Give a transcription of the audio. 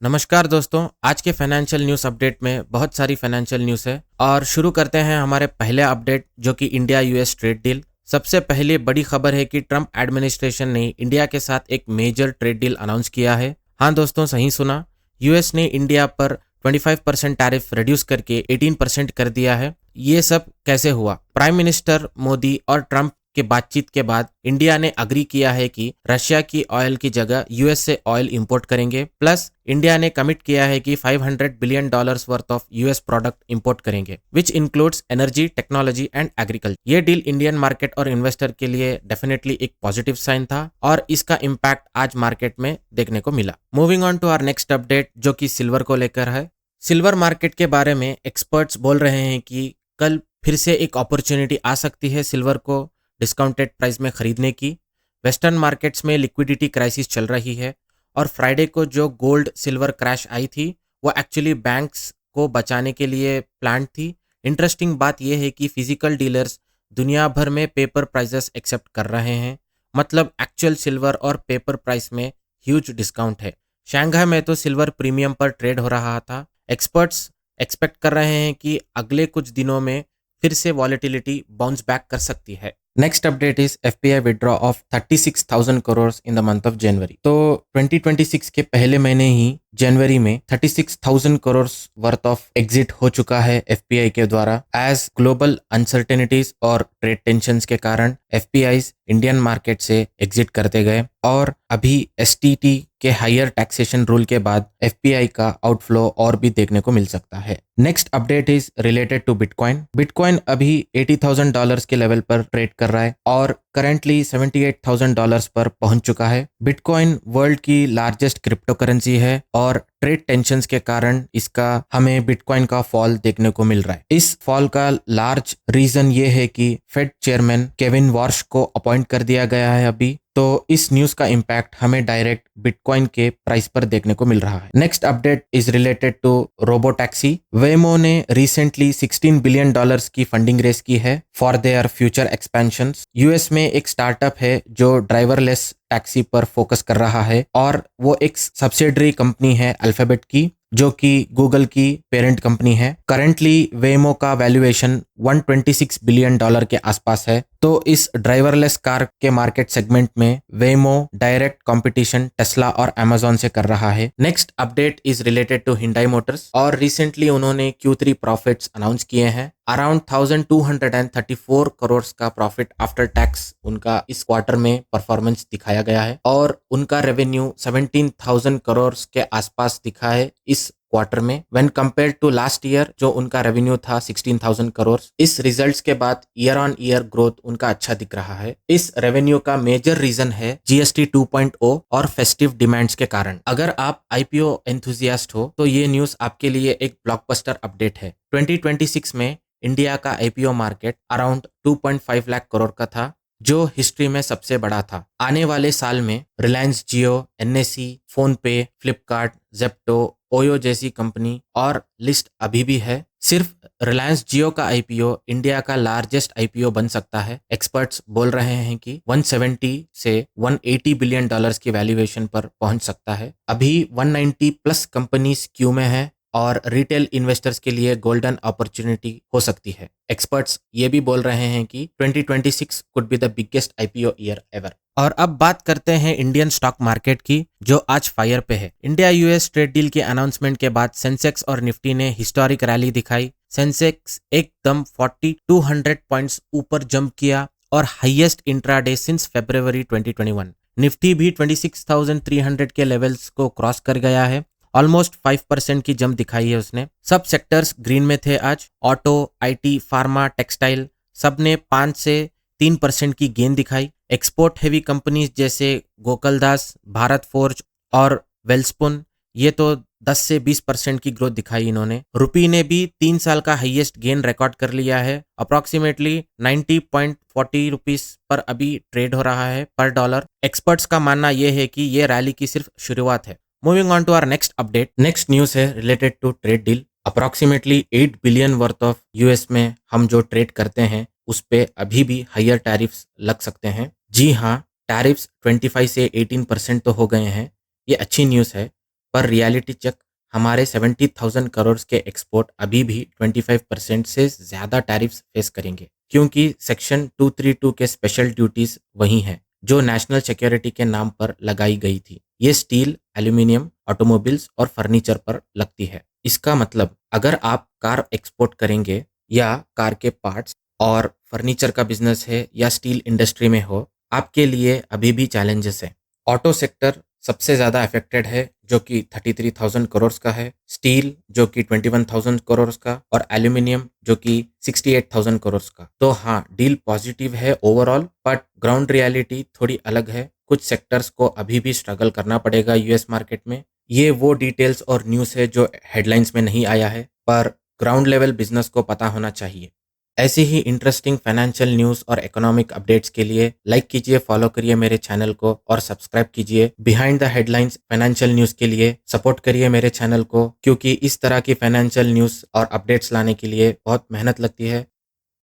नमस्कार दोस्तों, आज के फाइनेंशियल न्यूज़ अपडेट में बहुत सारी फाइनेंशियल न्यूज़ है और शुरू करते हैं हमारे पहले अपडेट जो कि इंडिया यूएस ट्रेड डील। सबसे पहले बड़ी खबर है कि ट्रंप एडमिनिस्ट्रेशन ने इंडिया के साथ एक मेजर ट्रेड डील अनाउंस किया है। हाँ दोस्तों, सही सुना, यूएस ने इंडिया पर 25% टैरिफ रिड्यूस करके 18% कर दिया है। ये सब कैसे हुआ? प्राइम मिनिस्टर मोदी और ट्रंप के बातचीत के बाद इंडिया ने अग्री किया है कि रशिया की ऑयल की जगह यूएस से ऑयल इंपोर्ट करेंगे। प्लस इंडिया ने कमिट किया है कि $500 billion worth of US product import करेंगे, which includes energy, technology and agriculture. ये डील इंडियन मार्केट और इन्वेस्टर के लिए डेफिनेटली एक पॉजिटिव साइन था और इसका इम्पैक्ट आज मार्केट में देखने को मिला। Moving on to our next update जो कि सिल्वर को लेकर है। सिल्वर मार्केट के बारे में एक्सपर्ट्स बोल रहे हैं कि कल फिर से एक अपॉर्चुनिटी आ सकती है सिल्वर को डिस्काउंटेड प्राइस में खरीदने की। वेस्टर्न मार्केट्स में लिक्विडिटी क्राइसिस चल रही है और फ्राइडे को जो गोल्ड सिल्वर क्रैश आई थी वो एक्चुअली बैंक्स को बचाने के लिए प्लान थी। इंटरेस्टिंग बात यह है कि फिजिकल डीलर्स दुनिया भर में पेपर प्राइसेस एक्सेप्ट कर रहे हैं, मतलब एक्चुअल सिल्वर और पेपर प्राइस में ह्यूज डिस्काउंट है। शंघाई में तो सिल्वर प्रीमियम पर ट्रेड हो रहा था। एक्सपर्ट्स एक्सपेक्ट कर रहे हैं कि अगले कुछ दिनों में फिर से वॉलेटिलिटी बाउंस बैक कर सकती है। Next update is FPI withdraw of 36,000 crore in the month of January. तो 2026 के पहले महीने ही जनवरी में 36,000 करोड़ वर्थ ऑफ एग्जिट हो चुका है एफपीआई के द्वारा। एज ग्लोबल अनसर्टेनिटीज और ट्रेड टेंशंस के कारण एफपीआईज इंडियन मार्केट से एग्जिट करते गए और अभी एसटीटी के हायर टैक्सेशन रूल के बाद एफपीआई का आउटफ्लो और भी देखने को मिल सकता है। Next update is related to bitcoin. Bitcoin अभी $80,000 के लेवल पर ट्रेड कर रहा है और करंटली $78,000 पर पहुंच चुका है। बिटकॉइन वर्ल्ड की लार्जेस्ट क्रिप्टो करेंसी है और ट्रेड टेंशंस के कारण इसका हमें बिटकॉइन का फॉल देखने को मिल रहा है। इस फॉल का लार्ज रीजन ये है कि फेड चेयरमैन केविन वॉर्श को अपॉइंट कर दिया गया है अभी, तो इस न्यूज का इम्पैक्ट हमें डायरेक्ट बिटकॉइन के प्राइस पर देखने को मिल रहा है। Next update is related to robo taxi. Waymo ने रिसेंटली $16 बिलियन की फंडिंग रेस की है for their future expansion. US में एक स्टार्टअप है जो ड्राइवरलेस टैक्सी पर फोकस कर रहा है और वो एक सब्सिडरी कंपनी है अल्फाबेट की, जो कि गूगल की पेरेंट कंपनी है। करंटली वेमो का वैल्यूएशन $126 बिलियन के आसपास है। तो इस ड्राइवरलेस कार के मार्केट सेगमेंट में वेमो डायरेक्ट कंपटीशन टेस्ला और अमेजॉन से कर रहा है। Next update is related to Hyundai Motors और रिसेंटली उन्होंने Q3 प्रॉफिट्स अनाउंस किए हैं। अराउंड 1234 करोड़ का प्रॉफिट आफ्टर टैक्स उनका इस क्वार्टर में परफॉर्मेंस दिखाया गया है और उनका रेवेन्यू 17,000 करोड़ के आसपास दिखा है इस क्वार्टर में when compared to last year जो उनका रेवेन्यू था 16,000 करोड़। इस रिजल्ट्स के बाद ईयर ऑन ईयर ग्रोथ उनका अच्छा दिख रहा है। इस रेवेन्यू का मेजर रीजन है जीएसटी 2.0 और फेस्टिव डिमांड्स के कारण। अगर आप आईपीओ एंथुजियास्ट हो तो ये न्यूज आपके लिए एक ब्लॉकबस्टर अपडेट है। 2026 में इंडिया का IPO market around 2.5 lakh crore का था, जो हिस्ट्री में सबसे बड़ा था। आने वाले साल में रिलायंस जियो, एनएसई, फोन पे, फ्लिपकार्ट, जेप्टो, ओयो जैसी कंपनी और लिस्ट अभी भी है। सिर्फ रिलायंस जियो का आईपीओ इंडिया का लार्जेस्ट आईपीओ बन सकता है। एक्सपर्ट्स बोल रहे हैं कि 170 से $180 बिलियन की वैल्यूएशन पर पहुंच सकता है। अभी 190 प्लस कंपनीज क्यू में है और रिटेल इन्वेस्टर्स के लिए गोल्डन अपॉर्चुनिटी हो सकती है। एक्सपर्ट्स ये भी बोल रहे हैं कि 2026 could be the biggest IPO year ever. और अब बात करते हैं इंडियन स्टॉक मार्केट की, जो आज फायर पे है। इंडिया यूएस ट्रेड डील के अनाउंसमेंट के बाद सेंसेक्स और निफ्टी ने हिस्टोरिक रैली दिखाई। सेंसेक्स एकदम 4200 पॉइंट्स ऊपर जंप किया और हाईएस्ट इंट्राडे सिंस फरवरी 2021। निफ्टी भी 26,300 के लेवल्स को क्रॉस कर गया है। ऑलमोस्ट 5% की जंप दिखाई है उसने। सब सेक्टर्स ग्रीन में थे आज। ऑटो, आईटी, फार्मा, टेक्सटाइल सब ने 5 से 3% की गेन दिखाई। एक्सपोर्ट हेवी कंपनीज जैसे गोकुलदास, भारत फोर्ज और वेल्सपुन ये तो 10 से 20% की ग्रोथ दिखाई इन्होंने। रुपी ने भी 3 साल का हाईएस्ट गेन रिकॉर्ड कर लिया है। अप्रोक्सीमेटली 90.40 रुपीस पर अभी ट्रेड हो रहा है पर डॉलर। एक्सपर्ट्स का मानना यह है कि ये रैली की सिर्फ शुरुआत है। Moving on to our next update. Next news है related to trade deal. Approximately 8 billion worth of US में हम जो ट्रेड करते हैं उस पे अभी भी हायर टैरिफ्स लग सकते हैं। जी हाँ, टैरिफ्स 25 से 18% तो हो गए हैं। ये अच्छी न्यूज़ है। पर रियलिटी चेक हमारे 70,000 करोड़ के एक्सपोर्ट अभी भी 25% से ज़्यादा टैरिफ्स फेस करेंगे, क्योंकि सेक्शन 232 के स्पेशल ड्यूटीज वही हैं जो नेशनल सिक्योरिटी के नाम पर लगाई गई थी। ये स्टील, एल्यूमिनियम, ऑटोमोबाइल्स और फर्नीचर पर लगती है। इसका मतलब अगर आप कार एक्सपोर्ट करेंगे या कार के पार्ट्स और फर्नीचर का बिजनेस है या स्टील इंडस्ट्री में हो, आपके लिए अभी भी चैलेंजेस हैं। ऑटो सेक्टर सबसे ज़्यादा अफेक्टेड है जो कि 33,000 करोड़ का है, स्टील जो कि 21,000 करोड़ का और एल्यूमिनियम जो कि 68,000 करोड़ का। तो हाँ, डील पॉजिटिव है ओवरऑल, बट ग्राउंड रियलिटी थोड़ी अलग है। कुछ सेक्टर्स को अभी भी स्ट्रगल करना पड़ेगा यूएस मार्केट में। ये वो डिटेल्स और न्यूज़ है जो हेडलाइंस में नहीं आया है, पर ग्राउंड लेवल बिजनेस को पता होना चाहिए। ऐसी ही इंटरेस्टिंग फाइनेंशियल न्यूज़ और इकोनॉमिक अपडेट्स के लिए लाइक कीजिए, फॉलो करिए मेरे चैनल को और सब्सक्राइब कीजिए। Behind the headlines financial news के लिए सपोर्ट करिए मेरे चैनल को, क्योंकि इस तरह की फाइनेंशियल न्यूज़ और अपडेट्स लाने के लिए बहुत मेहनत लगती है।